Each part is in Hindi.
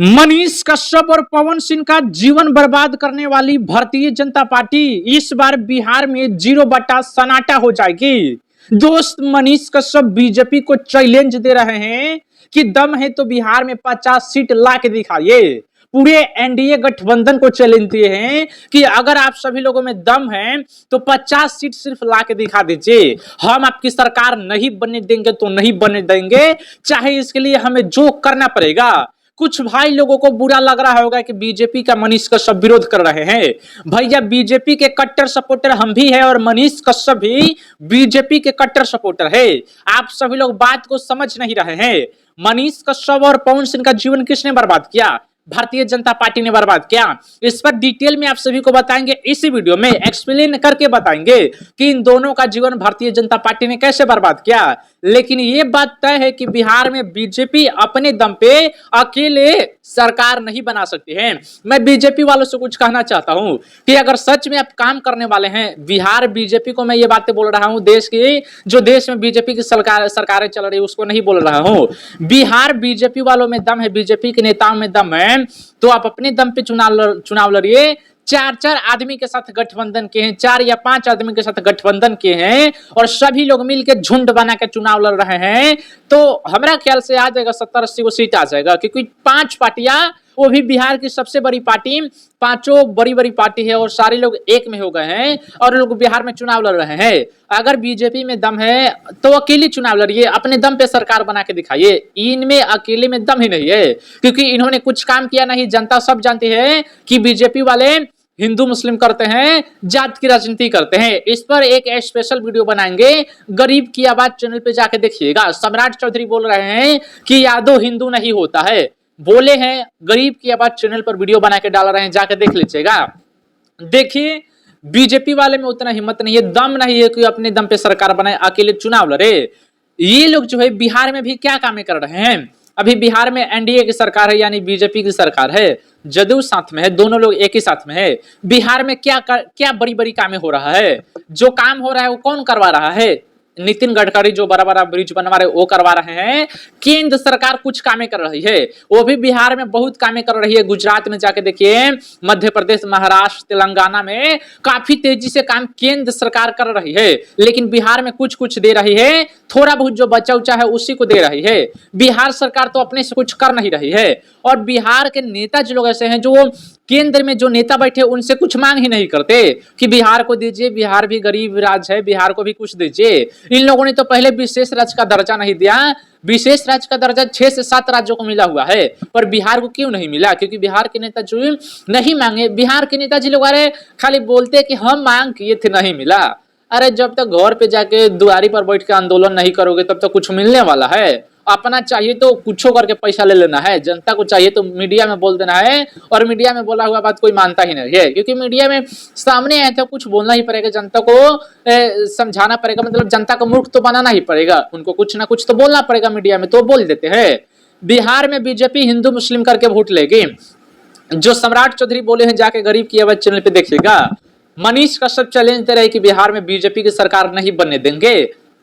मनीष कश्यप और पवन सिंह का जीवन बर्बाद करने वाली भारतीय जनता पार्टी इस बार बिहार में 0 बटा सन्नाटा हो जाएगी। दोस्त, मनीष कश्यप बीजेपी को चैलेंज दे रहे हैं कि दम है तो बिहार में 50 सीट ला के दिखाइए। पूरे एनडीए गठबंधन को चैलेंज दिए हैं कि अगर आप सभी लोगों में दम है तो 50 सीट सिर्फ ला के दिखा दीजिए। हम आपकी सरकार नहीं बनने देंगे तो नहीं बनने देंगे, चाहे इसके लिए हमें जो करना पड़ेगा। कुछ भाई लोगों को बुरा लग रहा होगा कि बीजेपी का मनीष कश्यप विरोध कर रहे हैं। भैया, बीजेपी के कट्टर सपोर्टर हम भी है और मनीष कश्यप भी बीजेपी के कट्टर सपोर्टर है। आप सभी लोग बात को समझ नहीं रहे हैं। मनीष कश्यप और पवन सिंह का जीवन किसने बर्बाद किया? भारतीय जनता पार्टी ने बर्बाद किया। इस पर डिटेल में आप सभी को बताएंगे, इसी वीडियो में एक्सप्लेन करके बताएंगे कि इन दोनों का जीवन भारतीय जनता पार्टी ने कैसे बर्बाद किया। लेकिन यह बात तय है कि बिहार में बीजेपी अपने दम पे अकेले सरकार नहीं बना सकती है। मैं बीजेपी वालों से कुछ कहना चाहता हूं कि अगर सच में आप काम करने वाले हैं, बिहार बीजेपी को मैं ये बातें बोल रहा हूं, देश की जो देश में बीजेपी की सरकारें चल रही है उसको नहीं बोल रहा हूं। बिहार बीजेपी वालों में दम है, बीजेपी के नेताओं में दम है, तो आप अपने दम पे चुनाव लड़िए। 4 आदमी के साथ गठबंधन के हैं, 4 या 5 आदमी के साथ गठबंधन के हैं और सभी लोग मिलकर झुंड बना के चुनाव लड़ रहे हैं, तो हमारा ख्याल से आ जाएगा 70-80 सीट आ जाएगा। क्योंकि 5 पार्टियां, वो भी बिहार की सबसे बड़ी पार्टी, पांचों बड़ी बड़ी पार्टी है और सारे लोग एक में हो गए हैं और लोग बिहार में चुनाव लड़ रहे हैं। अगर बीजेपी में दम है तो अकेले चुनाव लड़िए, अपने दम पे सरकार बना के दिखाइए। इनमें अकेले में दम ही नहीं है, क्योंकि इन्होंने कुछ काम किया नहीं। जनता सब जानती है कि बीजेपी वाले हिंदू मुस्लिम करते हैं, जात की राजनीति करते हैं। इस पर एक स्पेशल वीडियो बनाएंगे, गरीब की आवाज चैनल पे जाके देखिएगा। सम्राट चौधरी बोल रहे हैं कि यादव हिंदू नहीं होता है, बोले हैं। गरीब की आवाज चैनल पर वीडियो बना के डाल रहे हैं, जाके देख लीजिएगा। देखिए, बीजेपी वाले में उतना हिम्मत नहीं है, दम नहीं है कि अपने दम पे सरकार बनाए, अकेले चुनाव लड़े। ये लोग जो है बिहार में भी क्या काम कर रहे हैं। अभी बिहार में एनडीए की सरकार है, यानी बीजेपी की सरकार है, जदयू साथ में है, दोनों लोग एक ही साथ में है। बिहार में क्या बड़ी बड़ी कामें हो रहा है। जो काम हो रहा है वो कौन करवा रहा है? नितिन गडकरी जो बड़ा बड़ा ब्रिज बनवा रहे वो करवा रहे हैं। केंद्र सरकार कुछ कामें कर रही है, वो भी बिहार में बहुत कामें कर रही है। गुजरात में जाके देखिए, मध्य प्रदेश, महाराष्ट्र, तेलंगाना में काफी तेजी से काम केंद्र सरकार कर रही है। लेकिन बिहार में कुछ कुछ दे रही है, थोड़ा बहुत जो बचा उचा है उसी को दे रही है। बिहार सरकार तो अपने से कुछ कर नहीं रही है। और बिहार के नेता जो लोग ऐसे हैं, जो केंद्र में जो नेता बैठे, उनसे कुछ मांग ही नहीं करते कि बिहार को दीजिए, बिहार भी गरीब राज्य है, बिहार को भी कुछ दीजिए। इन लोगों ने तो पहले विशेष राज्य का दर्जा नहीं दिया। विशेष राज्य का दर्जा 6 से 7 राज्यों को मिला हुआ है, पर बिहार को क्यों नहीं मिला? क्योंकि बिहार के नेता जो नहीं मांगे। बिहार के नेताजी लोग अरे खाली बोलते कि हम मांग किए थे, नहीं मिला। अरे जब तक घर पे जाके दुआरी पर बैठ के आंदोलन नहीं करोगे तब तक कुछ मिलने वाला है? अपना चाहिए तो कुछ करके पैसा ले लेना है, जनता को चाहिए तो मीडिया में बोल देना है, और मीडिया में बोला हुआ बात कोई मानता ही नहीं है। क्योंकि मीडिया में सामने आए तो कुछ बोलना ही पड़ेगा, जनता को समझाना पड़ेगा, मतलब जनता को मूर्ख तो बनाना ही पड़ेगा, उनको कुछ ना कुछ तो बोलना पड़ेगा मीडिया में, तो बोल देते हैं। बिहार में बीजेपी हिंदू मुस्लिम करके वोट लेगी। जो सम्राट चौधरी बोले हैं, जाके गरीब की आवाज चैनल पे देखिएगा। मनीष कश्यप चैलेंज दे रहे कि बिहार में बीजेपी की सरकार नहीं बनने देंगे।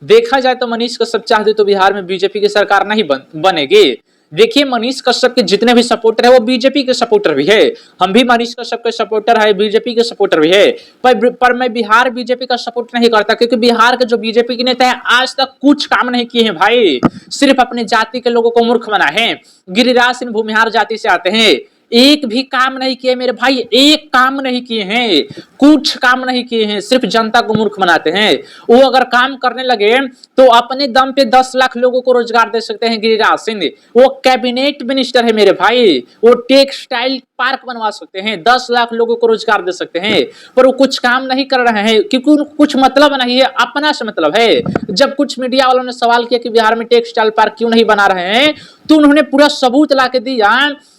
देखा जाए तो मनीष कश्यप चाहते तो बिहार में बीजेपी की सरकार नहीं बनेगी। देखिए, मनीष कश्यप के जितने भी सपोर्टर है वो बीजेपी के सपोर्टर भी है। हम भी मनीष कश्यप के सपोर्टर है, बीजेपी के सपोर्टर भी है। पर मैं बिहार बीजेपी का सपोर्ट नहीं करता, क्योंकि बिहार के जो बीजेपी के नेता है आज तक कुछ काम नहीं किए हैं भाई। सिर्फ अपने जाति के लोगों को मूर्ख बना है। गिरिराज सिंह भूमिहार जाति से आते हैं, एक भी काम नहीं किए मेरे भाई, एक काम नहीं किए हैं, कुछ काम नहीं किए हैं, सिर्फ जनता को मूर्ख बनाते हैं। वो अगर काम करने लगे तो अपने दम पे 10 लाख लोगों को रोजगार दे सकते हैं। गिरिराज सिंह वो कैबिनेट मिनिस्टर है मेरे भाई, वो टेक्सटाइल पार्क बनवा सकते हैं, 10 लाख लोगों को रोजगार दे सकते हैं। पर वो कुछ काम नहीं कर रहे हैं, क्योंकि उनको कुछ मतलब नहीं है, अपना से मतलब है। जब कुछ मीडिया वालों ने सवाल किया कि बिहार में टेक्सटाइल पार्क क्यों नहीं बना रहे हैं, तो उन्होंने पूरा सबूत ला के दिया।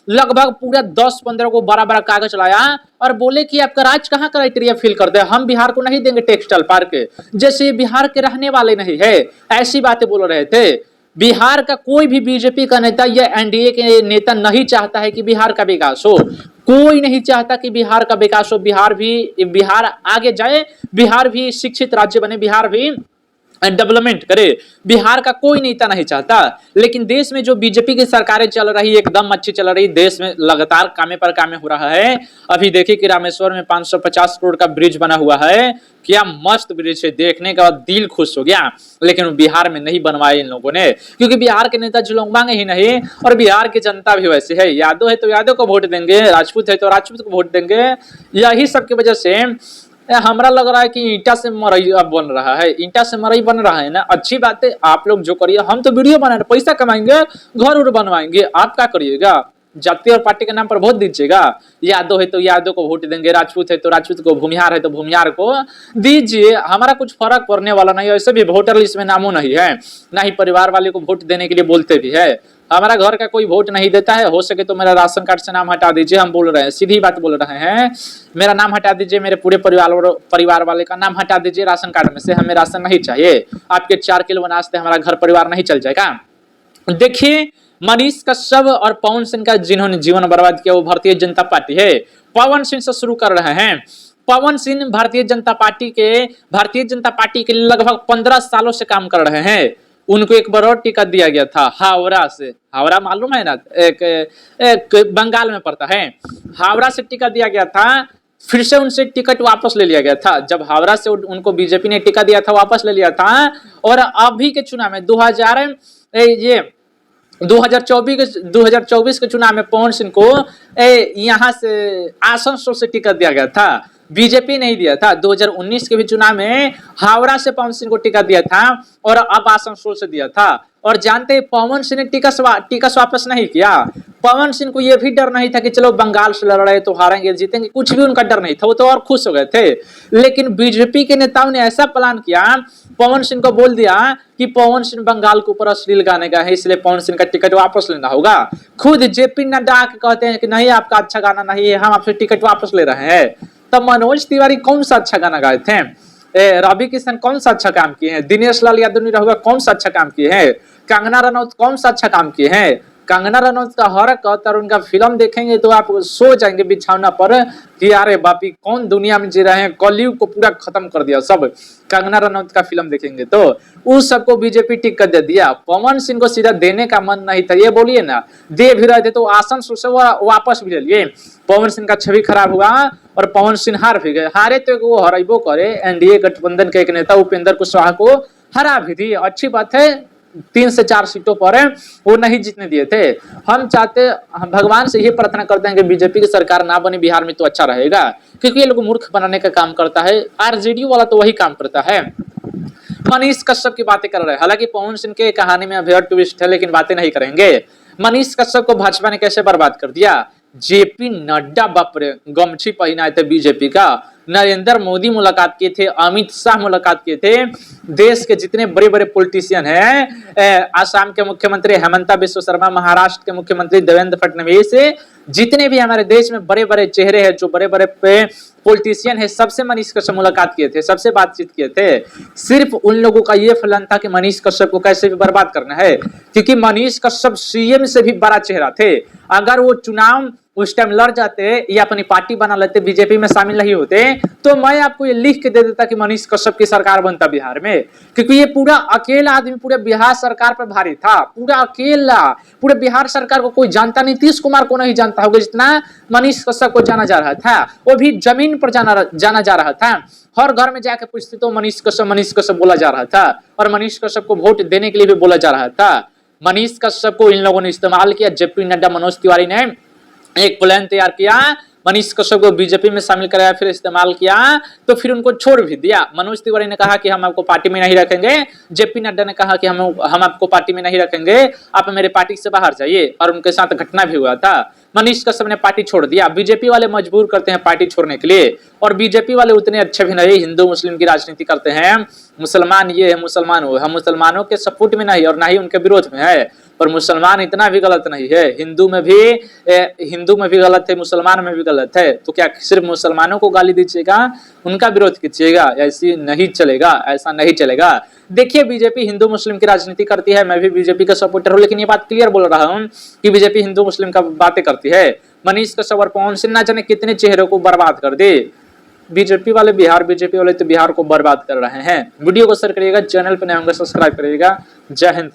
लगभग पूरा 10-15 को बड़ा बड़ा कागज लाया और बोले कि आपका राज्य कहाँ क्राइटेरिया फिल करते हैं, हम बिहार को नहीं देंगे टेक्सटाइल पार्क, जैसे बिहार के रहने वाले नहीं है। ऐसी बातें बोल रहे थे। बिहार का कोई भी बीजेपी का नेता या एनडीए के नेता नहीं चाहता है कि बिहार का विकास हो। कोई नहीं चाहता कि बिहार का विकास हो, बिहार आगे जाए, बिहार भी शिक्षित राज्य बने, बिहार भी डेवलपमेंट करे। बिहार का कोई नेता नहीं चाहता, लेकिन देश में जो बीजेपी की सरकारें चल रही एकदम अच्छी चल रही, देश में लगातार कामे पर कामे हो रहा है। अभी देखिए कि रामेश्वर में 550 करोड़ का ब्रिज बना हुआ है, क्या मस्त ब्रिज है, देखने का दिल खुश हो गया। लेकिन बिहार में नहीं बनवाए इन लोगों ने, क्योंकि बिहार के नेता जुलूम मांगे ही नहीं, और बिहार की जनता भी वैसे है, यादव है तो यादव को वोट देंगे, राजपूत है तो राजपूत को वोट देंगे। यही सबकी वजह से हमरा लग रहा है कि ईंटा से मरई अब बन रहा है, ईंटा से मरई बन रहा है ना। अच्छी बात है, आप लोग जो करिए, हम तो वीडियो बना रहे, पैसा कमाएंगे, घर उर बनवाएंगे, आप क्या करिएगा, जाति और पार्टी के नाम पर वोट दीजिएगा। यादव है तो यादव को वोट देंगे, राजपूत है तो राजपूत को, भूमिहार है तो भूमिहार को दीजिए, हमारा कुछ फर्क पड़ने वाला नहीं है। ऐसे भी वोटर लिस्ट में नामों नहीं है, ना ही परिवार वाले को वोट देने के लिए बोलते भी है। हमारा घर का कोई वोट नहीं देता है, हो सके तो मेरा राशन कार्ड से नाम हटा दीजिए, हम बोल रहे हैं, सीधी बात बोल रहे हैं, मेरा नाम हटा दीजिए, मेरे पूरे परिवार वाले का नाम हटा दीजिए राशन कार्ड में से, हमें राशन नहीं चाहिए। आपके 4 किलो अनाज से हमारा घर परिवार नहीं चल जाएगा। देखिए मनीष कश्यप और पवन सिंह का जिन्होंने जीवन बर्बाद किया वो भारतीय जनता पार्टी है। पवन सिंह से शुरू कर रहे हैं। पवन सिंह भारतीय जनता पार्टी के लगभग 15 सालों से काम कर रहे हैं। उनको एक बार और टिकट दिया गया था हावड़ा से, हावड़ा मालूम है ना, एक बंगाल में पड़ता है, हावड़ा से टिकट दिया गया था, फिर से उनसे टिकट वापस ले लिया गया था। जब हावड़ा से उनको बीजेपी ने टिकट दिया था, वापस ले लिया था। और अभी के चुनाव में 2024 के चुनाव में पवन सिंह को यहाँ से आसनसोल से टिकट दिया गया था, बीजेपी नहीं दिया था। 2019 के भी चुनाव में हावड़ा से पवन सिंह को टिकट दिया था और अब आसनसोल से दिया था। और जानते हैं पवन सिंह ने टिकट वापस नहीं किया। पवन सिंह को यह भी डर नहीं था कि चलो बंगाल से लड़ रहे तो हारेंगे जीतेंगे, कुछ भी उनका डर नहीं था, वो तो और खुश हो गए थे। लेकिन बीजेपी के नेताओं ने ऐसा प्लान किया, पवन सिंह को बोल दिया कि पवन सिंह बंगाल के ऊपर अश्लील गाने गाए हैं, इसलिए पवन सिंह का टिकट वापस लेना होगा। खुद जेपी नड्डा आके कहते हैं कि नहीं आपका अच्छा गाना नहीं है, हम आपसे टिकट वापस ले रहे हैं। तब मनोज तिवारी कौन सा अच्छा गाना गाए थे, रवि किशन कौन सा अच्छा काम किए हैं, दिनेश लाल यादव निरहुआ कौन सा अच्छा काम किए हैं, कंगना रनौत कौन सा अच्छा काम किए हैं। कंगना रनौत का हरकत और उनका फिल्म देखेंगे तो आप सो जाएंगे बिछौना पर कि अरे बापी कौन दुनिया में जी रहे हैं, कलयुग को पूरा खत्म कर दिया सब। कंगना रनौत का फिल्म देखेंगे तो उस सबको बीजेपी टिकट दे दिया। पवन सिंह को सीधा देने का मन नहीं था, ये बोलिए ना, दे भी रहे थे तो आसन से वापस भी ले लिए। पवन सिंह का छवि खराब हुआ और पवन सिंह हार भी गए। हारे तो वो हराइबो करे, एनडीए गठबंधन के एक नेता उपेंद्र कुशवाहा को हरा भी दी। अच्छी बात है, 3 से 4 सीटों पर वो नहीं जीतने दिए थे। हम भगवान से ये प्रार्थना करते हैं कि बीजेपी की सरकार ना बने बिहार में तो अच्छा रहेगा, क्योंकि ये लोग मूर्ख बनाने का काम करता है। आरजेडी वाला तो वही काम करता है। मनीष कश्यप की बातें कर रहे हैं, हालांकि पवन सिंह के कहानी में अभी और ट्विस्ट है, लेकिन बातें नहीं करेंगे। मनीष कश्यप को भाजपा ने कैसे बर्बाद कर दिया। जेपी नड्डा बाप रे गमछी पहनाए थे बीजेपी का, नरेंद्र मोदी मुलाकात किए थे, अमित शाह मुलाकात किए थे, देश के जितने बड़े बड़े पॉलिटिशियन हैं, आसाम के मुख्यमंत्री हेमंता बिस्वा शर्मा, महाराष्ट्र के मुख्यमंत्री देवेंद्र फडणवीस, जितने भी हमारे देश में बड़े बड़े चेहरे हैं, जो बड़े बड़े पॉलिटिशियन है, सबसे मनीष कश्यप मुलाकात किए थे, सबसे बातचीत किए थे। सिर्फ उन लोगों का ये प्लान था कि मनीष कश्यप को कैसे भी बर्बाद करना है, क्योंकि मनीष कश्यप सीएम से भी बड़ा चेहरा थे। अगर वो चुनाव उस टाइम लड़ जाते या अपनी पार्टी बना लेते, बीजेपी में शामिल नहीं होते, तो मैं आपको ये लिख के दे देता कि मनीष कश्यप की सरकार बनता बिहार में, क्योंकि ये पूरा अकेला आदमी पूरे बिहार सरकार पर भारी था। पूरा अकेला, पूरे बिहार सरकार को कोई जानता नहीं, नीतीश कुमार को नहीं जानता होगा जितना मनीष कश्यप को जाना जा रहा था। वो भी जमीन पर जाना जा रहा था। हर घर में जाकर पूछते तो मनीष कश्यप बोला जा रहा था, और मनीष कश्यप को वोट देने के लिए भी बोला जा रहा था। मनीष कश्यप को इन लोगों ने इस्तेमाल किया। जेपी नड्डा, मनोज तिवारी ने एक प्लान तैयार किया, मनीष कश्यप को बीजेपी में शामिल कराया, फिर इस्तेमाल किया, तो फिर उनको छोड़ भी दिया। मनोज तिवारी ने कहा कि हम आपको पार्टी में नहीं रखेंगे, जेपी नड्डा ने कहा कि हम आपको पार्टी में नहीं रखेंगे, आप मेरे पार्टी से बाहर जाइए, और उनके साथ घटना भी हुआ था। मनीष कश्यप ने पार्टी छोड़ दिया। बीजेपी वाले मजबूर करते हैं पार्टी छोड़ने के लिए, और बीजेपी वाले उतने अच्छे भी नहीं, हिंदू मुस्लिम की राजनीति करते हैं, मुसलमान ये है मुसलमान वो, हम मुसलमानों के सपोर्ट में नहीं और ना ही उनके विरोध में है। पर मुसलमान इतना भी गलत नहीं है, हिंदू में भी गलत है, मुसलमान में भी गलत है। तो क्या सिर्फ मुसलमानों को गाली दीजिएगा, उनका विरोध कीजिएगा? ऐसी नहीं चलेगा, ऐसा नहीं चलेगा। देखिए बीजेपी हिंदू मुस्लिम की राजनीति करती है, मैं भी बीजेपी का सपोर्टर हूँ, लेकिन ये बात क्लियर बोल रहा हूँ कि बीजेपी हिंदू मुस्लिम का बातें करती है। मनीष कश्यप और पवन सिंह ना जाने कितने चेहरों को बर्बाद कर दे। बीजेपी वाले बीजेपी वाले तो बिहार को बर्बाद कर रहे हैं। वीडियो को शेयर करिएगा, चैनल पर नए होंगे सब्सक्राइब करिएगा। जय हिंद।